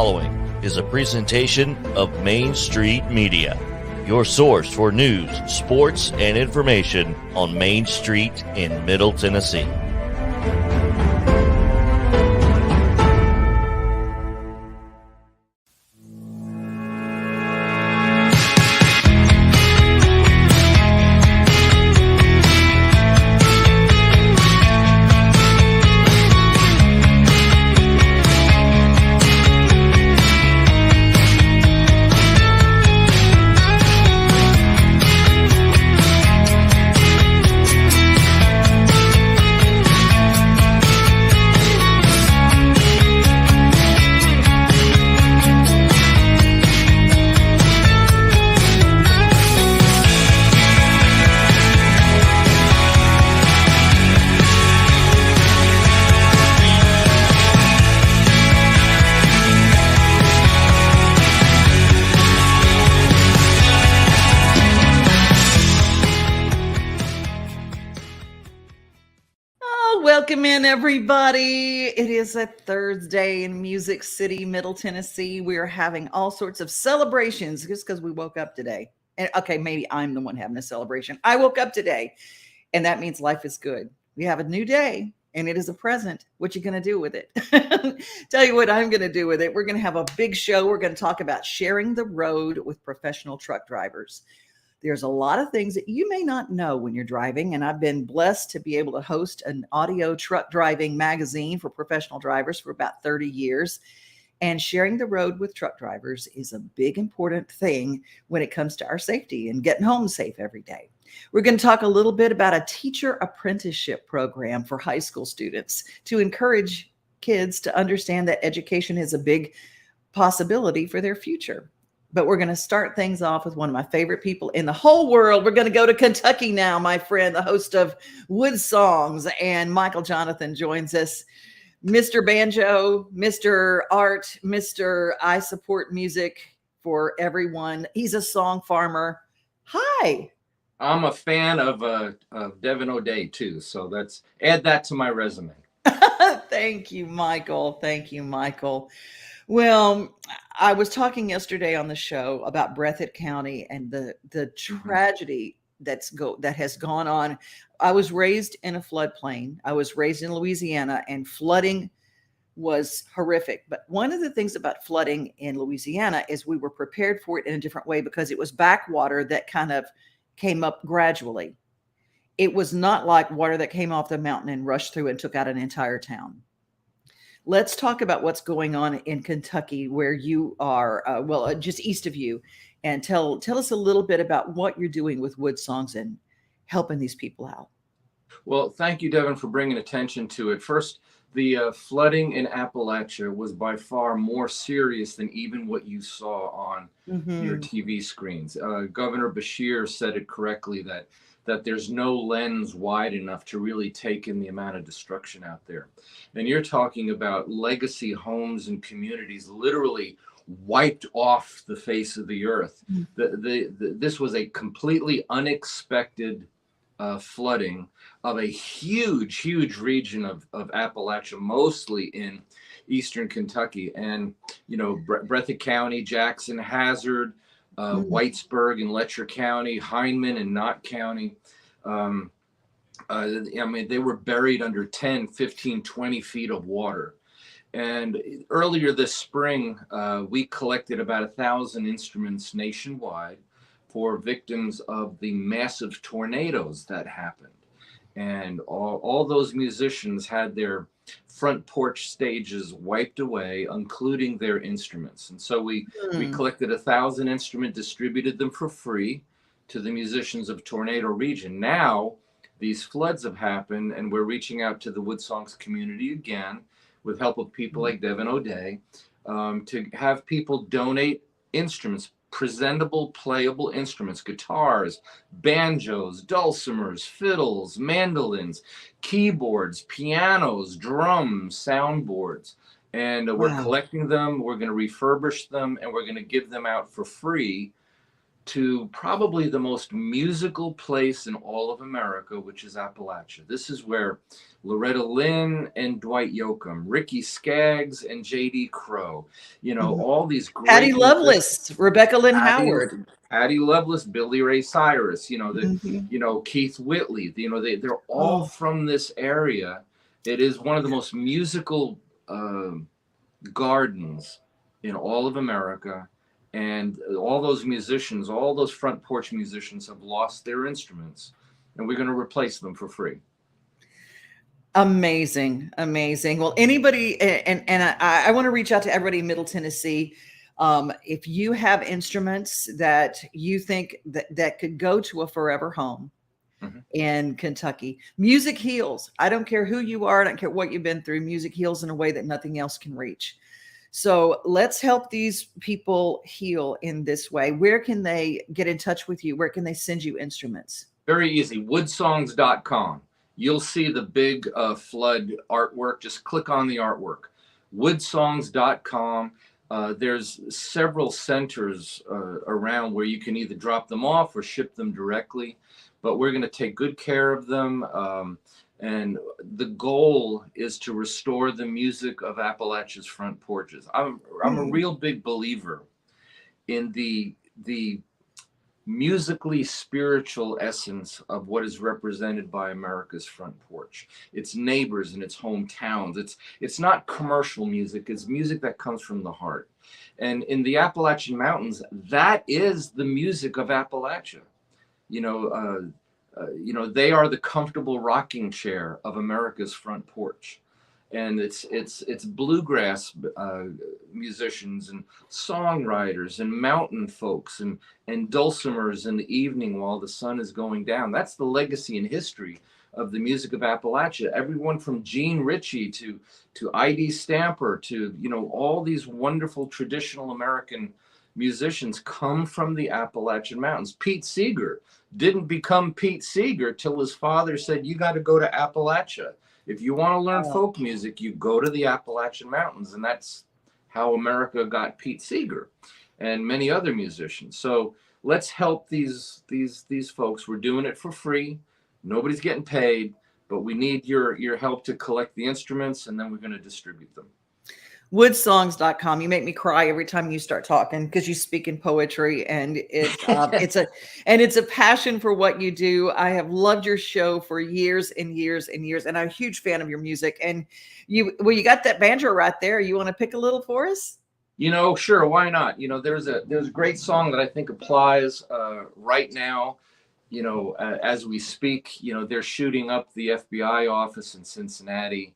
following is a presentation of Main Street Media, your source for news, sports, and information on Main Street in Middle Tennessee. Welcome in, everybody. It is a Thursday in Music City, Middle Tennessee. We are having all sorts of celebrations just because we woke up today. And okay, maybe I'm the one having a celebration. I woke up today, and that means life is good. We have a new day, and it is a present. What you going to do with it? Tell you what I'm going to do with it. We're going to have a big show. We're going to talk about sharing the road with professional truck drivers. There's a lot of things that you may not know when you're driving, and I've been blessed to be able to host an audio truck driving magazine for professional drivers for about 30 years. And sharing the road with truck drivers is a big, important thing when it comes to our safety and getting home safe every day. We're going to talk a little bit about a teacher apprenticeship program for high school students to encourage kids to understand that education is a big possibility for their future. But we're going to start things off with one of my favorite people in the whole world. We're going to go to Kentucky now, my friend, the host of Woodsongs, and Michael Jonathan joins us. Mr. Banjo, Mr. Art, Mr. I support music for everyone. He's a song farmer. Hi. I'm a fan of Devin O'Day too, so that's add that to my resume. Thank you, Michael. Thank you, Michael. Well, I was talking yesterday on the show about Breathitt County and the tragedy that has gone on. I was raised in a floodplain. I was raised in Louisiana, and flooding was horrific. But one of the things about flooding in Louisiana is we were prepared for it in a different way because it was backwater that kind of came up gradually. It was not like water that came off the mountain and rushed through and took out an entire town. Let's talk about what's going on in Kentucky, where you are, just east of you, and tell us a little bit about what you're doing with Woodsongs and helping these people out. Well, thank you, Devin, for bringing attention to it. First, the flooding in Appalachia was by far more serious than even what you saw on your TV screens. Governor Beshear said it correctly that there's no lens wide enough to really take in the amount of destruction out there. And you're talking about legacy homes and communities literally wiped off the face of the earth. This was a completely unexpected flooding of a huge region of Appalachia, mostly in eastern Kentucky. And, you know, Breathitt County, Jackson, Hazard, Whitesburg and Letcher County, Hindman and Knott County. They were buried under 10, 15, 20 feet of water. And earlier this spring, we collected about 1,000 instruments nationwide for victims of the massive tornadoes that happened. And all those musicians had their front porch stages wiped away, including their instruments. And so we collected 1,000 instruments, distributed them for free to the musicians of Tornado Region. Now these floods have happened, and we're reaching out to the Woodsongs community again with help of people like Devin O'Day to have people donate instruments, presentable, playable instruments, guitars, banjos, dulcimers, fiddles, mandolins, keyboards, pianos, drums, soundboards. And we're collecting them, we're going to refurbish them, and we're going to give them out for free to probably the most musical place in all of America, which is Appalachia. This is where Loretta Lynn and Dwight Yoakam, Ricky Skaggs and J.D. Crowe, Mhm. all these great Patty musicians. Loveless, Rebecca Lynn Patty, Howard. Patty Loveless, Billy Ray Cyrus, Mhm. Keith Whitley, they're all Oh, from this area. It is one of the most musical gardens in all of America. And all those musicians, all those front porch musicians have lost their instruments, and we're going to replace them for free. amazing, amazing. Well, anybody, and I want to reach out to everybody in Middle Tennessee. If you have instruments that you think that could go to a forever home Mhm. in Kentucky, music heals. I don't care who you are. I don't care what you've been through. Music heals in a way that nothing else can reach. So let's help these people heal in this way. Where can they get in touch with you? Where can they send you instruments? Very easy. Woodsongs.com. You'll see the big flood artwork. Just click on the artwork. Woodsongs.com. There's several centers around where you can either drop them off or ship them directly, but we're going to take good care of them. And the goal is to restore the music of Appalachia's front porches. I'm a real big believer in the musically spiritual essence of what is represented by America's front porch. Its neighbors and its hometowns. It's not commercial music. It's music that comes from the heart. And in the Appalachian Mountains, that is the music of Appalachia. They are the comfortable rocking chair of America's front porch. And it's bluegrass musicians and songwriters and mountain folks and dulcimers in the evening while the sun is going down. That's the legacy and history of the music of Appalachia. Everyone from Gene Ritchie to I.D. Stamper to all these wonderful traditional American musicians come from the Appalachian Mountains. Pete Seeger didn't become Pete Seeger till his father said, "You got to go to Appalachia. If you want to learn folk music, you go to the Appalachian Mountains." And that's how America got Pete Seeger and many other musicians. So let's help these folks. We're doing it for free. Nobody's getting paid, but we need your help to collect the instruments, and then we're going to distribute them. Woodsongs.com. You make me cry every time you start talking because you speak in poetry, and it's a passion for what you do. I have loved your show for years and years and years, and I'm a huge fan of your music. And you got that banjo right there. You want to pick a little for us? Sure, why not? There's a great song that I think applies right now. As we speak, they're shooting up the FBI office in Cincinnati.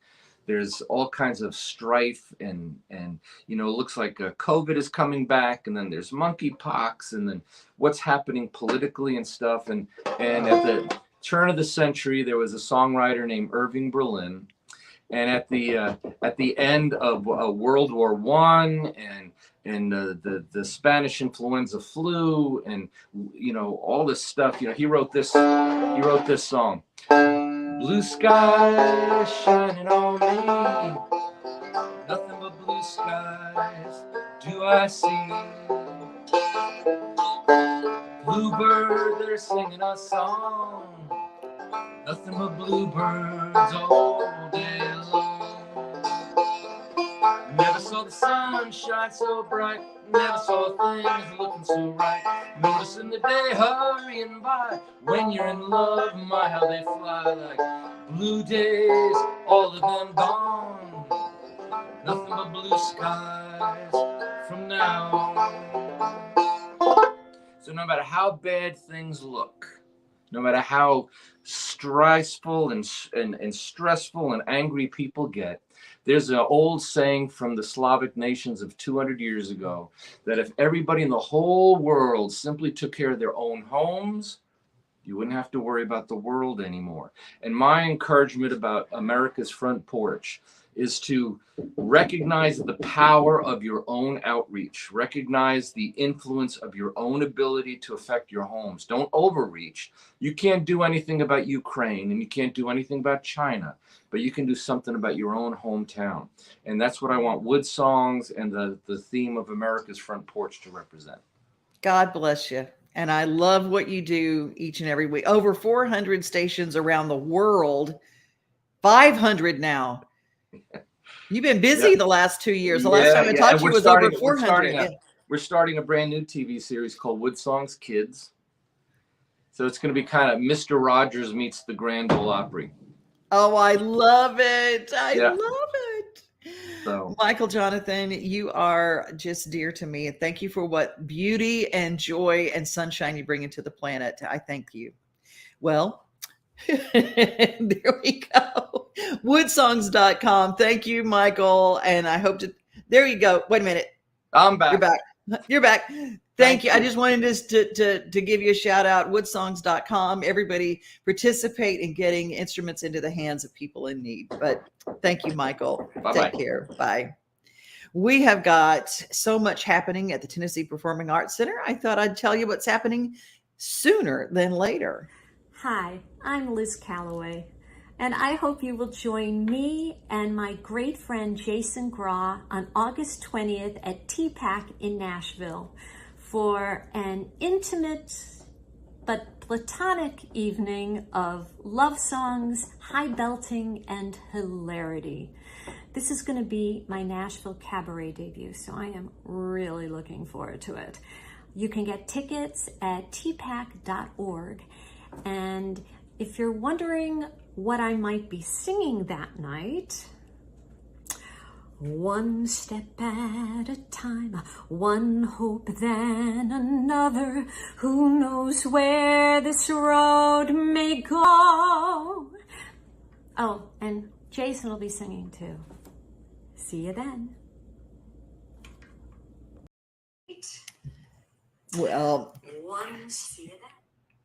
There's all kinds of strife and it looks like COVID is coming back, and then there's monkeypox, and then what's happening politically and stuff. And at the turn of the century, there was a songwriter named Irving Berlin. And at the end of World War I and the Spanish influenza flu and all this stuff, he wrote this song. Blue sky shining on me, nothing but blue skies do I see. Bluebird, they're singing a song, nothing but bluebirds all day long. Never saw the sun shine so bright, never saw things looking so right. Noticing the day hurrying by, when you're in love, my how they fly like blue days, all of them gone. Nothing but blue skies from now on. So no matter how bad things look, no matter how stressful and stressful and angry people get, there's an old saying from the Slavic nations of 200 years ago that if everybody in the whole world simply took care of their own homes, you wouldn't have to worry about the world anymore. And my encouragement about America's front porch is to recognize the power of your own outreach, recognize the influence of your own ability to affect your homes. Don't overreach. You can't do anything about Ukraine, and you can't do anything about China, but you can do something about your own hometown. And that's what I want Woodsongs and the theme of America's front porch to represent. God bless you. And I love what you do each and every week. Over 400 stations around the world, 500 now. You've been busy the last 2 years. The last time I talked to you was over 400. We're starting a brand new TV series called Woodsongs Kids. So it's going to be kind of Mr. Rogers meets the Grand Ole Opry. Oh, I love it. I love it. So, Michael Jonathan, you are just dear to me. And thank you for what beauty and joy and sunshine you bring into the planet. I thank you. Well, there we go. Woodsongs.com. Thank you, Michael. And I hope to, there you go. Wait a minute. I'm back. You're back. Thank you. I just wanted to give you a shout out. Woodsongs.com. Everybody participate in getting instruments into the hands of people in need. But thank you, Michael. Bye-bye. Take care. Bye. We have got so much happening at the Tennessee Performing Arts Center. I thought I'd tell you what's happening sooner than later. Hi, I'm Liz Calloway, and I hope you will join me and my great friend Jason Graw on August 20th at TPAC in Nashville for an intimate but platonic evening of love songs, high belting, and hilarity. This is going to be my Nashville cabaret debut, so I am really looking forward to it. You can get tickets at tpac.org. And if you're wondering what I might be singing that night, one step at a time, one hope then another, who knows where this road may go. Oh, and Jason will be singing too. See you then. Well, See you then.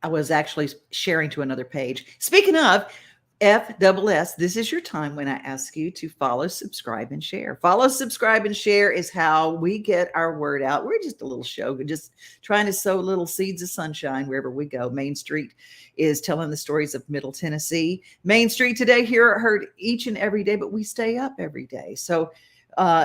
I was actually sharing to another page. Speaking of FSS, this is your time when I ask you to follow, subscribe, and share. Follow, subscribe, and share is how we get our word out. We're just a little show, just trying to sow little seeds of sunshine wherever we go. Main Street is telling the stories of Middle Tennessee. Main Street today, here heard each and every day, but we stay up every day. So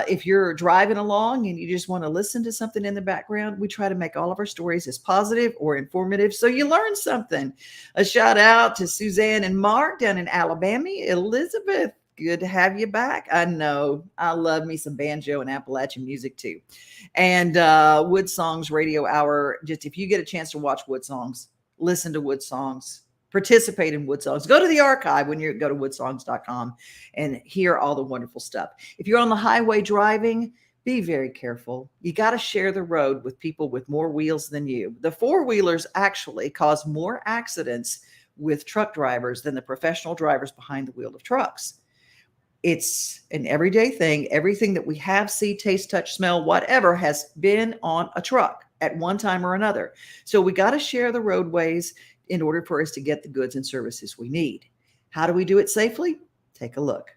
if you're driving along and you just want to listen to something in the background, we try to make all of our stories as positive or informative so you learn something. A shout out to Suzanne and Mark down in Alabama. Elizabeth, good to have you back. I know I love me some banjo and Appalachian music too. And Woodsongs Radio Hour. Just if you get a chance to watch Woodsongs, listen to Woodsongs. Participate in Woodsongs. Go to the archive when you go to woodsongs.com and hear all the wonderful stuff. If you're on the highway driving, be very careful. You got to share the road with people with more wheels than you. The four-wheelers actually cause more accidents with truck drivers than the professional drivers behind the wheel of trucks. It's an everyday thing. Everything that we have, see, taste, touch, smell, whatever has been on a truck at one time or another. So we got to share the roadways in order for us to get the goods and services we need. How do we do it safely? Take a look.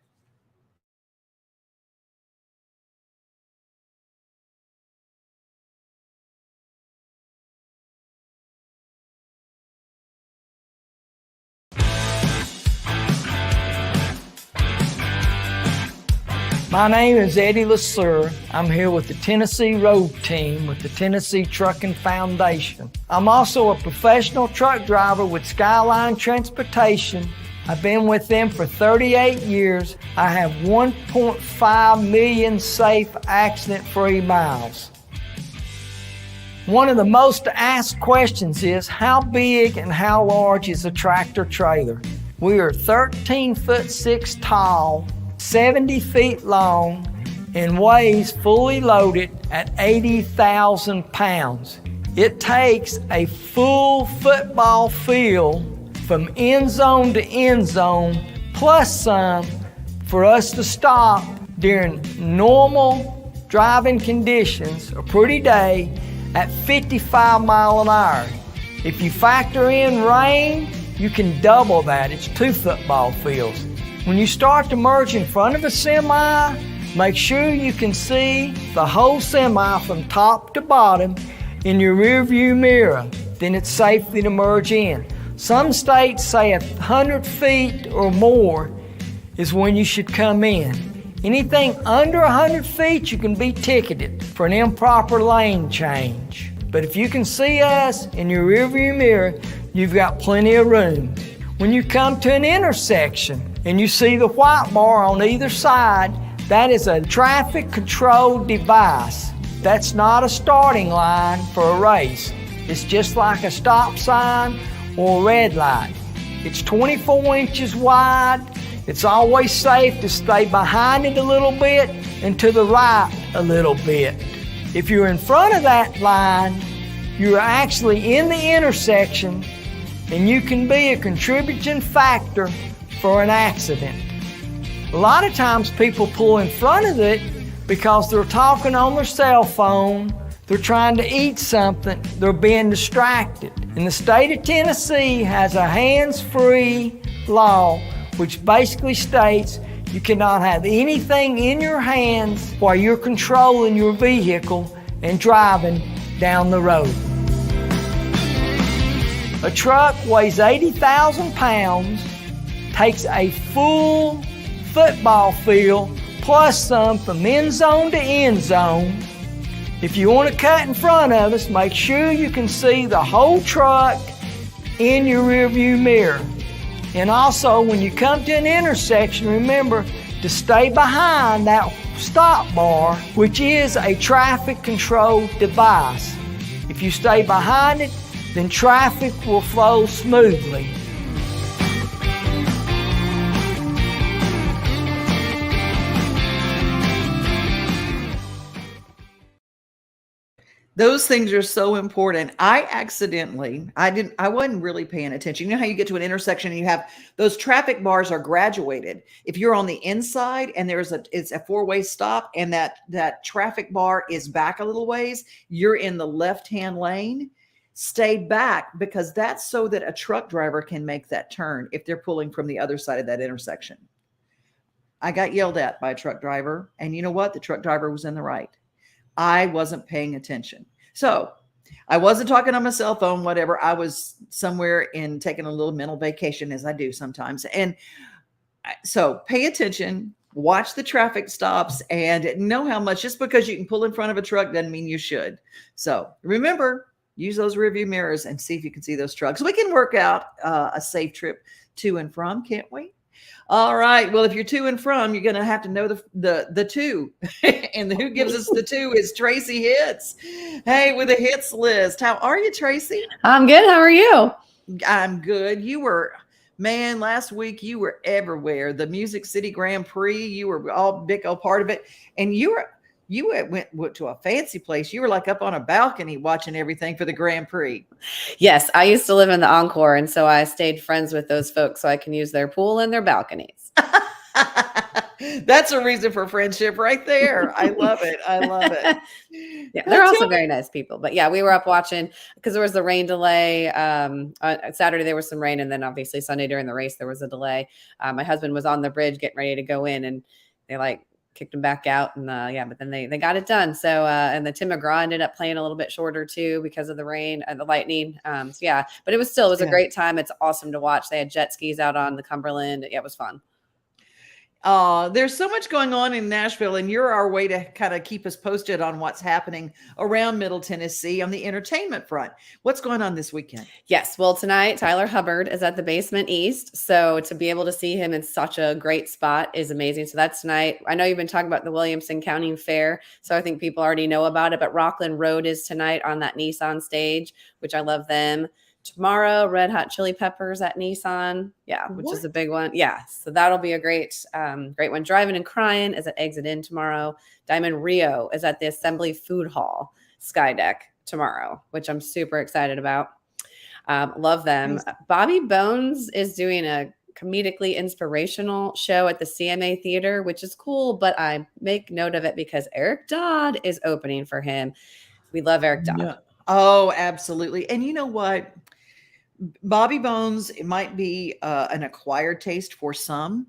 My name is Eddie LeSueur. I'm here with the Tennessee Road Team with the Tennessee Trucking Foundation. I'm also a professional truck driver with Skyline Transportation. I've been with them for 38 years. I have 1.5 million safe accident-free miles. One of the most asked questions is, how big and how large is a tractor trailer? We are 13'6" tall, 70 feet long, and weighs fully loaded at 80,000 pounds. It takes a full football field from end zone to end zone, plus some, for us to stop during normal driving conditions, a pretty day, at 55 miles an hour. If you factor in rain, you can double that. It's 2 football fields. When you start to merge in front of a semi, make sure you can see the whole semi from top to bottom in your rear view mirror. Then it's safely to merge in. Some states say 100 feet or more is when you should come in. Anything under 100 feet, you can be ticketed for an improper lane change. But if you can see us in your rearview mirror, you've got plenty of room. When you come to an intersection and you see the white bar on either side, that is a traffic control device. That's not a starting line for a race. It's just like a stop sign or a red light. It's 24 inches wide. It's always safe to stay behind it a little bit and to the right a little bit. If you're in front of that line, you're actually in the intersection and you can be a contributing factor for an accident. A lot of times people pull in front of it because they're talking on their cell phone, they're trying to eat something, they're being distracted. And the state of Tennessee has a hands-free law which basically states you cannot have anything in your hands while you're controlling your vehicle and driving down the road. A truck weighs 80,000 pounds, takes a full football field plus some from end zone to end zone. If you want to cut in front of us, make sure you can see the whole truck in your rearview mirror. And also, when you come to an intersection, remember to stay behind that stop bar, which is a traffic control device. If you stay behind it, then traffic will flow smoothly. Those things are so important. I wasn't really paying attention. You know how you get to an intersection and you have those traffic bars are graduated. If you're on the inside and it's a four-way stop and that traffic bar is back a little ways, you're in the left-hand lane. Stay back because that's so that a truck driver can make that turn if they're pulling from the other side of that intersection. I got yelled at by a truck driver, and you know what? The truck driver was in the right. I wasn't paying attention. So I wasn't talking on my cell phone, whatever. I was somewhere in taking a little mental vacation, as I do sometimes. And so pay attention, watch the traffic stops, and know how much, just because you can pull in front of a truck doesn't mean you should. So remember, use those rearview mirrors and see if you can see those trucks. We can work out a safe trip to and from, can't we? All right. Well, if you're to and from, you're going to have to know the two. And who gives us the two is Tracy Hitz. Hey, with a hits list. How are you, Tracy? I'm good. How are you? I'm good. Last week you were everywhere. The Music City Grand Prix, you were all big old part of it. And you went to a fancy place. You were like up on a balcony watching everything for the Grand Prix. Yes, I used to live in the Encore, and so I stayed friends with those folks so I can use their pool and their balconies. That's a reason for friendship right there. I love it. I love it. Yeah, they're also very nice people. But yeah, we were up watching because there was the rain delay. On Saturday, there was some rain, and then obviously Sunday during the race, there was a delay. My husband was on the bridge getting ready to go in, and they kicked him back out, and but then they got it done. So and the Tim McGraw ended up playing a little bit shorter too because of the rain and the lightning. So yeah, but it was a great time. It's awesome to watch. They had jet skis out on the Cumberland. Yeah, it was fun. There's so much going on in Nashville, and you're our way to kind of keep us posted on what's happening around Middle Tennessee on the entertainment front. What's going on this weekend? Yes. Well, tonight, Tyler Hubbard is at the Basement East. So to be able to see him in such a great spot is amazing. So that's tonight. I know you've been talking about the Williamson County Fair, so I think people already know about it, but Rockland Road is tonight on that Nissan stage, which I love them. Tomorrow, Red Hot Chili Peppers at Nissan. Yeah, which is a big one. Yeah, so that'll be a great one. Driving and Crying is at Exit In tomorrow. Diamond Rio is at the Assembly Food Hall Skydeck tomorrow, which I'm super excited about. Love them. Nice. Bobby Bones is doing a comedically inspirational show at the CMA Theater, which is cool, but I make note of it because Eric Dodd is opening for him. We love Eric Dodd. Yeah. Oh, absolutely. And you know what? Bobby Bones, it might be an acquired taste for some.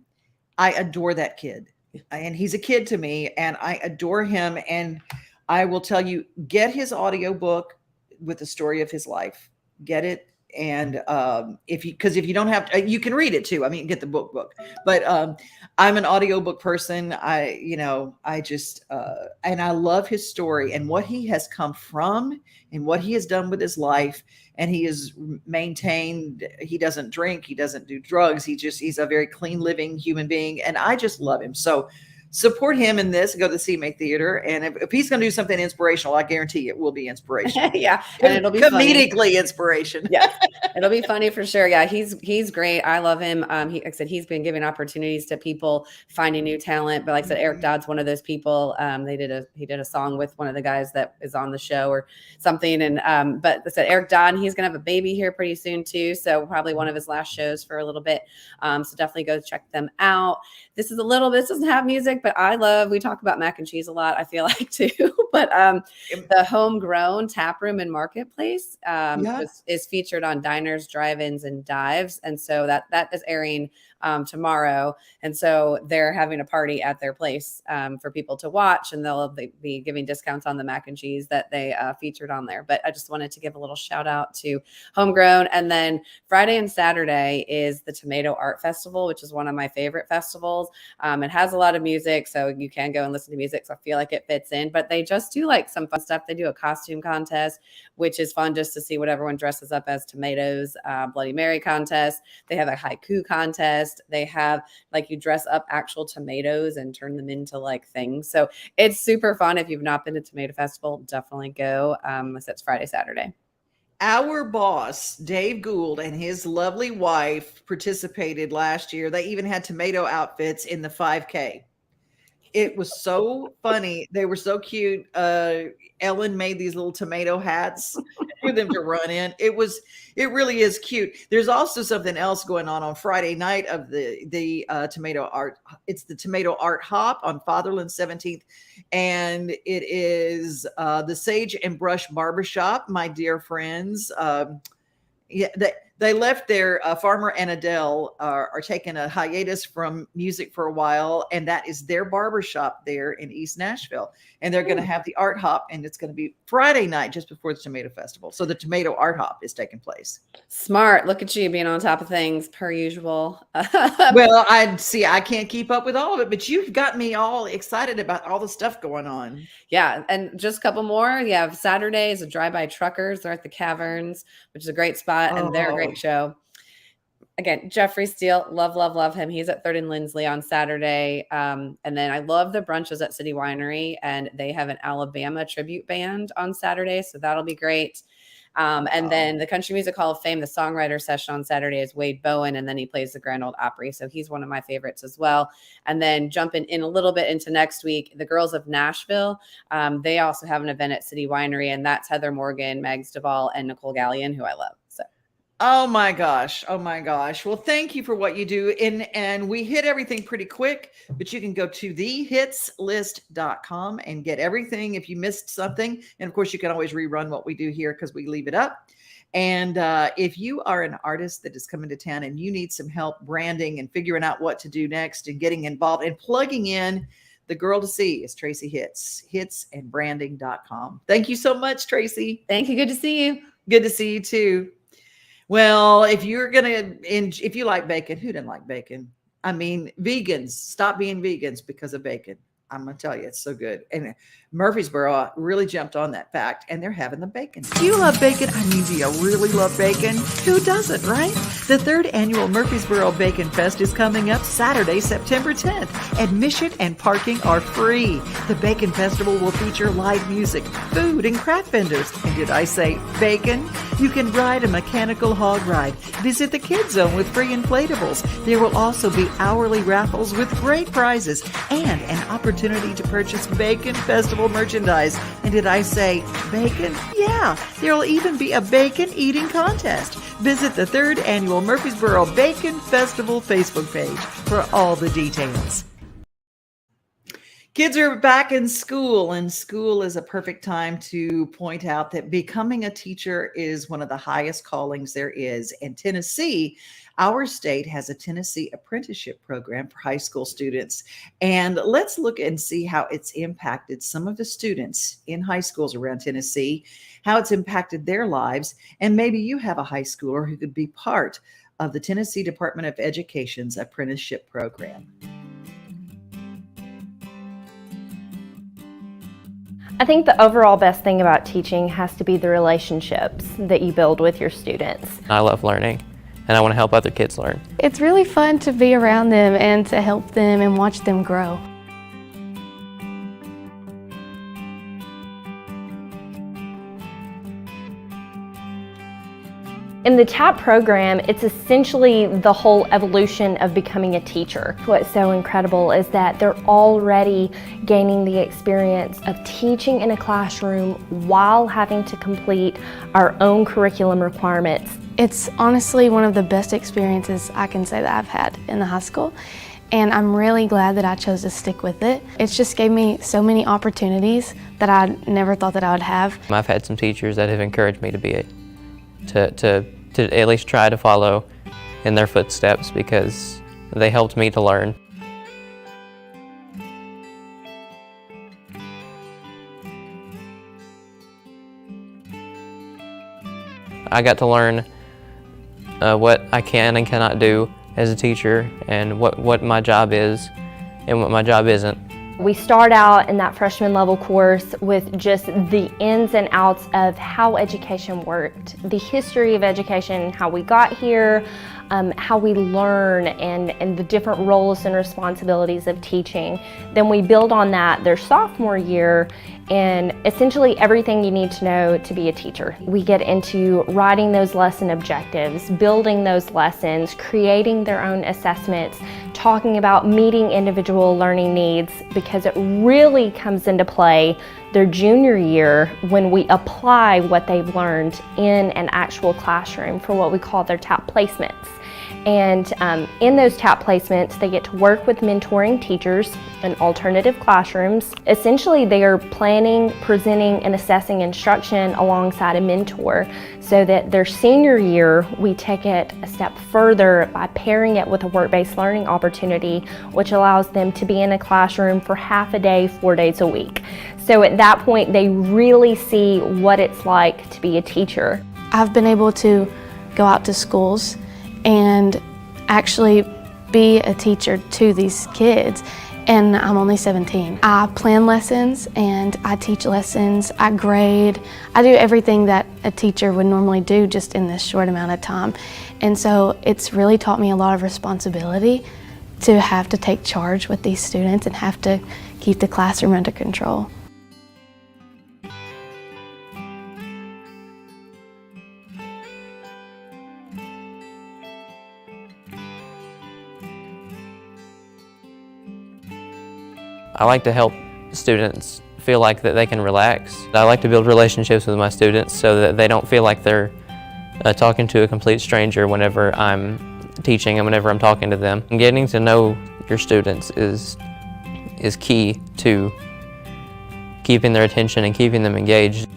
I adore that kid. And he's a kid to me, and I adore him. And I will tell you, get his audiobook with the story of his life. Get it. if you don't have to, you can read it too. I mean, get the book, but I'm an audiobook person. I just and I love his story and what he has come from and what he has done with his life. And he is maintained. He doesn't drink. He doesn't do drugs. He's a very clean living human being. And I just love him. So support him in this. Go to the CMA Theater. And if he's going to do something inspirational, I guarantee it will be inspirational. Yeah. And it'll be comedically funny. Inspiration. Yeah. It'll be funny for sure. Yeah. He's great. I love him. Like I said, he's been giving opportunities to people finding new talent. But like I said, Eric Dodd's one of those people. He did a song with one of the guys that is on the show or something. And, but I said, Eric Dodd, he's going to have a baby here pretty soon too. So probably one of his last shows for a little bit. So definitely go check them out. This doesn't have music, but we talk about mac and cheese a lot, I feel like too, but the Homegrown Tap Room and Marketplace is featured on Diners, Drive-Ins, and Dives. And so that is airing tomorrow. And so they're having a party at their place for people to watch, and they'll be giving discounts on the mac and cheese that they featured on there. But I just wanted to give a little shout out to Homegrown. And then Friday and Saturday is the Tomato Art Festival, which is one of my favorite festivals. It has a lot of music, so you can go and listen to music. So I feel like it fits in, but they just do like some fun stuff. They do a costume contest, which is fun just to see what everyone dresses up as tomatoes, Bloody Mary contest. They have a haiku contest. They have like you dress up actual tomatoes and turn them into like things. So it's super fun. If you've not been to Tomato Festival, definitely go. So it's Friday, Saturday. Our boss, Dave Gould, and his lovely wife participated last year. They even had tomato outfits in the 5K. It was so funny. They were so cute. Ellen made these little tomato hats for them to run in. It really is cute. There's also something else going on Friday night of the tomato art. It's the Tomato Art Hop on Fatherland 17th. And it is the Sage and Brush Barbershop, my dear friends. They left their Farmer and Adele are taking a hiatus from music for a while, and that is their barbershop there in East Nashville. And they're going to have the Art Hop, and it's going to be Friday night just before the Tomato Festival. So the Tomato Art Hop is taking place. Smart. Look at you being on top of things per usual. Well, I can't keep up with all of it, but you've got me all excited about all the stuff going on. Yeah. And just a couple more. You have Saturday is a Drive-By Truckers. They're at the Caverns, which is a great spot, and they're a great show. Again, Jeffrey Steele, love him. He's at 3rd and Lindsley on Saturday. And then I love the brunches at City Winery, and they have an Alabama tribute band on Saturday. So that'll be great. And then the Country Music Hall of Fame, the Songwriters session on Saturday is Wade Bowen, and then he plays the Grand Ole Opry. So he's one of my favorites as well. And then jumping in a little bit into next week, the Girls of Nashville, they also have an event at City Winery, and that's Heather Morgan, Megs Duvall, and Nicole Gallion, who I love. So. Oh my gosh. Well, thank you for what you do. And we hit everything pretty quick, but you can go to thehitzlist.com and get everything if you missed something. And of course, you can always rerun what we do here because we leave it up. And if you are an artist that is coming to town and you need some help branding and figuring out what to do next and getting involved and plugging in, the girl to see is Tracy Hitz, hitzandbranding.com. Thank you so much, Tracy. Thank you. Good to see you. Good to see you too. Well, if you like bacon, who doesn't like bacon? I mean, vegans, stop being vegans because of bacon. I'm going to tell you, it's so good. And Murfreesboro really jumped on that fact, and they're having the bacon. Do you love bacon? I mean, do you really love bacon? Who doesn't, right? The 3rd annual Murfreesboro Bacon Fest is coming up Saturday, September 10th. Admission and parking are free. The Bacon Festival will feature live music, food, and craft vendors. And did I say bacon? You can ride a mechanical hog ride, visit the Kids Zone with free inflatables. There will also be hourly raffles with great prizes and an opportunity to purchase Bacon Festival merchandise. And did I say bacon? Yeah, there will even be a bacon eating contest. Visit the 3rd annual Murfreesboro Bacon Festival Facebook page for all the details. Kids are back in school, and school is a perfect time to point out that becoming a teacher is one of the highest callings there is. And Tennessee, our state, has a Tennessee apprenticeship program for high school students. And let's look and see how it's impacted some of the students in high schools around Tennessee, how it's impacted their lives. And maybe you have a high schooler who could be part of the Tennessee Department of Education's apprenticeship program. I think the overall best thing about teaching has to be the relationships that you build with your students. I love learning, and I want to help other kids learn. It's really fun to be around them and to help them and watch them grow. In the TAP program, it's essentially the whole evolution of becoming a teacher. What's so incredible is that they're already gaining the experience of teaching in a classroom while having to complete our own curriculum requirements. It's honestly one of the best experiences I can say that I've had in the high school, and I'm really glad that I chose to stick with it. It's just gave me so many opportunities that I never thought that I would have. I've had some teachers that have encouraged me to at least try to follow in their footsteps because they helped me to learn. I got to learn what I can and cannot do as a teacher and what my job is and what my job isn't. We start out in that freshman level course with just the ins and outs of how education worked, the history of education, how we got here, how we learn, and the different roles and responsibilities of teaching. Then we build on that their sophomore year and essentially everything you need to know to be a teacher. We get into writing those lesson objectives, building those lessons, creating their own assessments, talking about meeting individual learning needs, because it really comes into play their junior year when we apply what they've learned in an actual classroom for what we call their TAP placements. And in those TAP placements, they get to work with mentoring teachers in alternative classrooms. Essentially, they are planning, presenting, and assessing instruction alongside a mentor so that their senior year, we take it a step further by pairing it with a work-based learning opportunity, which allows them to be in a classroom for half a day, 4 days a week. So at that point, they really see what it's like to be a teacher. I've been able to go out to schools and actually be a teacher to these kids, and I'm only 17. I plan lessons and I teach lessons, I grade, I do everything that a teacher would normally do just in this short amount of time. And so it's really taught me a lot of responsibility to have to take charge with these students and have to keep the classroom under control. I like to help students feel like that they can relax. I like to build relationships with my students so that they don't feel like they're talking to a complete stranger whenever I'm teaching and whenever I'm talking to them. And getting to know your students is key to keeping their attention and keeping them engaged.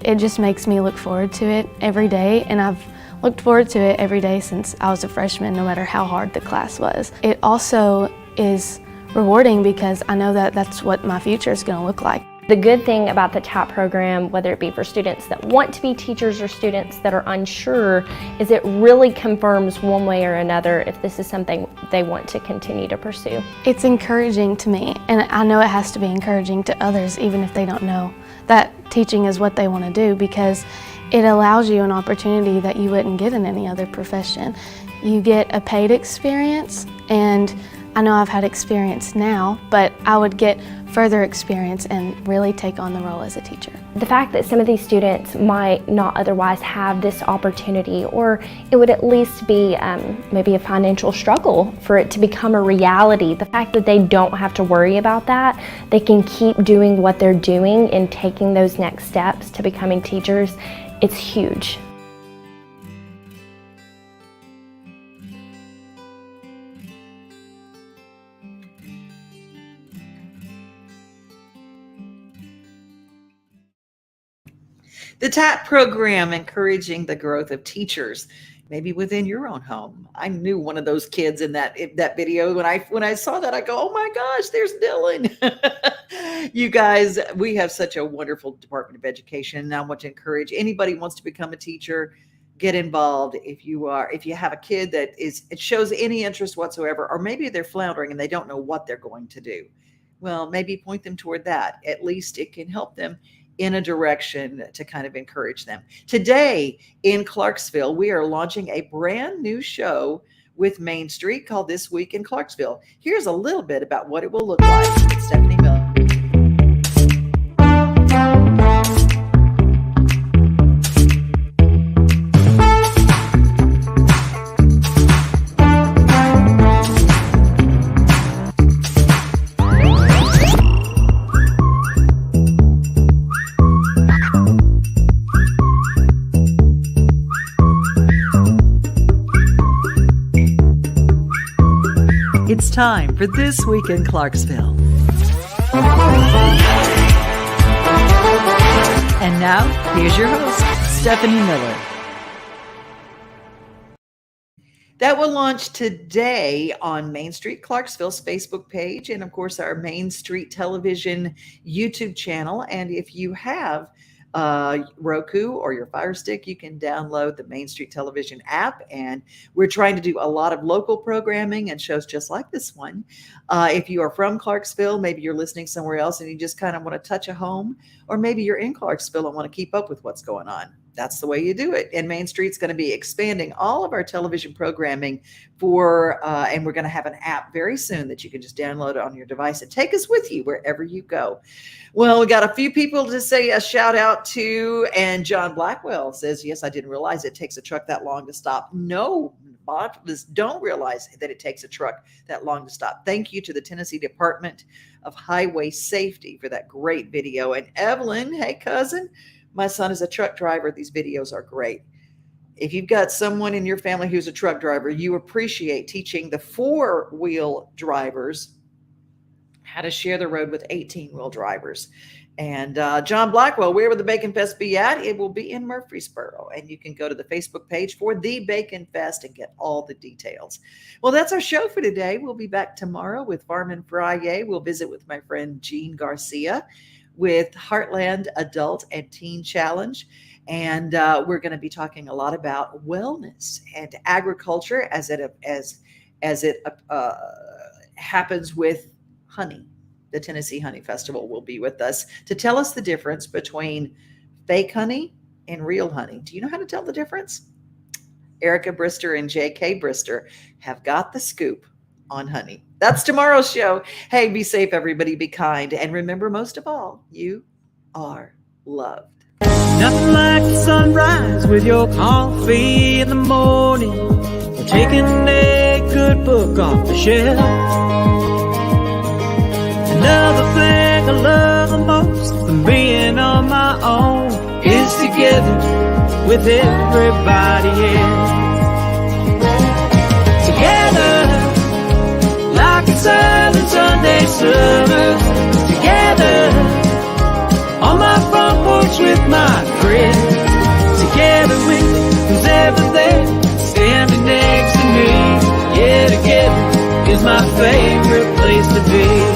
It just makes me look forward to it every day, and I've looked forward to it every day since I was a freshman, no matter how hard the class was. It also is rewarding because I know that that's what my future is going to look like. The good thing about the TAP program, whether it be for students that want to be teachers or students that are unsure, is it really confirms one way or another if this is something they want to continue to pursue. It's encouraging to me, and I know it has to be encouraging to others, even if they don't know that teaching is what they want to do, because it allows you an opportunity that you wouldn't get in any other profession. You get a paid experience, and I know I've had experience now, but I would get further experience and really take on the role as a teacher. The fact that some of these students might not otherwise have this opportunity, or it would at least be maybe a financial struggle for it to become a reality, the fact that they don't have to worry about that, they can keep doing what they're doing and taking those next steps to becoming teachers, it's huge. The TAP program encouraging the growth of teachers, maybe within your own home. I knew one of those kids in that video. When I saw that, I go, oh my gosh, there's Dylan. You guys, we have such a wonderful Department of Education. And I want to encourage anybody who wants to become a teacher, get involved. If you have a kid that it shows any interest whatsoever, or maybe they're floundering and they don't know what they're going to do. Well, maybe point them toward that. At least it can help them in a direction to kind of encourage them. Today in Clarksville, we are launching a brand new show with Main Street called This Week in Clarksville. Here's a little bit about what it will look like. Stephanie Miller. It's time for This Week in Clarksville. And now, here's your host, Stephanie Miller. That will launch today on Main Street Clarksville's Facebook page and, of course, our Main Street Television YouTube channel. And if you have Roku or your Fire Stick, you can download the Main Street Television app. And we're trying to do a lot of local programming and shows just like this one. If you are from Clarksville, maybe you're listening somewhere else and you just kind of want to touch a home, or maybe you're in Clarksville and want to keep up with what's going on. That's the way you do it. And Main Street's going to be expanding all of our television programming and we're going to have an app very soon that you can just download on your device and take us with you wherever you go. Well, we got a few people to say a shout out to, and John Blackwell says, yes, I didn't realize it takes a truck that long to stop. No, don't realize that it takes a truck that long to stop. Thank you to the Tennessee Department of Highway Safety for that great video. And Evelyn, hey cousin, my son is a truck driver. These videos are great. If you've got someone in your family who's a truck driver, you appreciate teaching the 4-wheel drivers how to share the road with 18-wheel drivers. And John Blackwell, where will the Bacon Fest be at? It will be in Murfreesboro. And you can go to the Facebook page for the Bacon Fest and get all the details. Well, that's our show for today. We'll be back tomorrow with Farm Friday. We'll visit with my friend Jean Garcia with Heartland Adult and Teen Challenge. And we're going to be talking a lot about wellness and agriculture as it happens with honey. The Tennessee Honey Festival will be with us to tell us the difference between fake honey and real honey. Do you know how to tell the difference? Erica Brister and J.K. Brister have got the scoop on honey. That's tomorrow's show. Hey, be safe, everybody. Be kind. And remember, most of all, you are loved. Nothing like the sunrise with your coffee in the morning, or taking a good book off the shelf. Another thing I love the most than being on my own is together with everybody else. Together, like it's silent Sunday summer. Together, on my front porch with my friends. Together with who's ever there, standing next to me. Yeah, together is my favorite place to be.